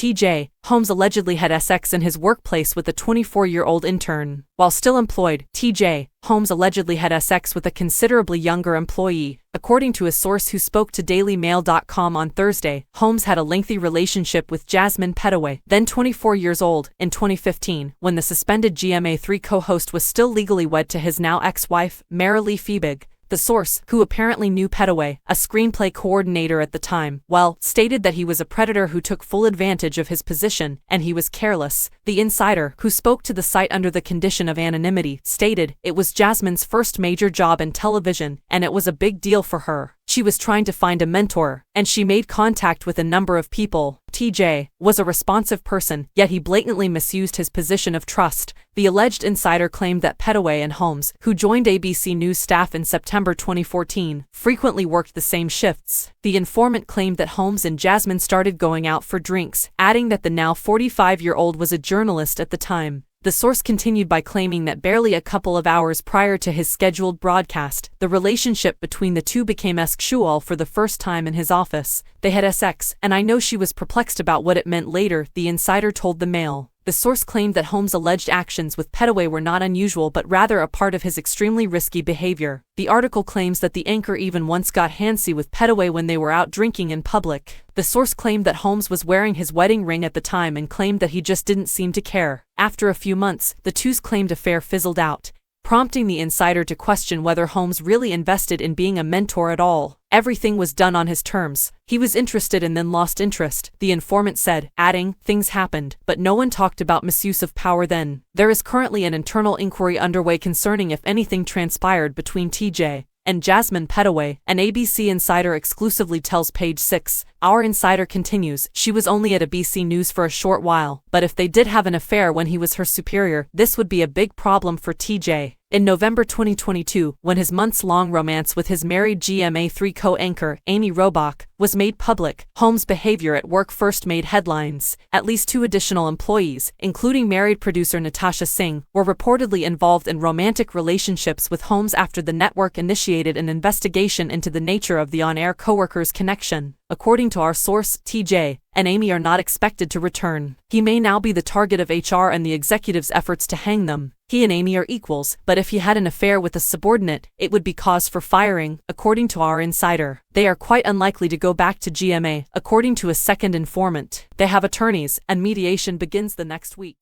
TJ Holmes allegedly had sex in his workplace with a 24-year-old intern. While still employed, TJ Holmes allegedly had sex with a considerably younger employee. According to a source who spoke to DailyMail.com on Thursday, Holmes had a lengthy relationship with Jasmine Pettaway, then 24 years old, in 2015, when the suspended GMA3 co-host was still legally wed to his now ex-wife, Marilee Fiebig. The source, who apparently knew Pettaway, a screenplay coordinator at the time, stated that he was a predator who took full advantage of his position, and he was careless. The insider, who spoke to the site under the condition of anonymity, stated, "It was Jasmine's first major job in television, and it was a big deal for her. She was trying to find a mentor, and she made contact with a number of people. TJ was a responsive person, yet he blatantly misused his position of trust." The alleged insider claimed that Pettaway and Holmes, who joined ABC News staff in September 2014, frequently worked the same shifts. The informant claimed that Holmes and Jasmine started going out for drinks, adding that the now 45-year-old was a journalist at the time. The source continued by claiming that barely a couple of hours prior to his scheduled broadcast, the relationship between the two became sexual for the first time in his office. "They had sex, and I know she was perplexed about what it meant later," the insider told the Mail. The source claimed that Holmes' alleged actions with Pettaway were not unusual but rather a part of his extremely risky behavior. The article claims that the anchor even once got handsy with Pettaway when they were out drinking in public. The source claimed that Holmes was wearing his wedding ring at the time and claimed that he just didn't seem to care. After a few months, the two's claimed affair fizzled out, prompting the insider to question whether Holmes really invested in being a mentor at all. "Everything was done on his terms. He was interested and then lost interest," the informant said, adding, "Things happened, but no one talked about misuse of power then." There is currently an internal inquiry underway concerning if anything transpired between TJ and Jasmine Pettaway, an ABC insider exclusively tells Page 6. Our insider continues, "She was only at ABC News for a short while, but if they did have an affair when he was her superior, this would be a big problem for TJ." In November 2022, when his months-long romance with his married GMA3 co-anchor, Amy Robach, was made public, Holmes' behavior at work first made headlines. At least 2 additional employees, including married producer Natasha Singh, were reportedly involved in romantic relationships with Holmes after the network initiated an investigation into the nature of the on-air co-workers' connection. According to our source, TJ and Amy are not expected to return. He may now be the target of HR and the executive's efforts to hang them. He and Amy are equals, but if he had an affair with a subordinate, it would be cause for firing, according to our insider. They are quite unlikely to go back to GMA, according to a second informant. They have attorneys, and mediation begins the next week.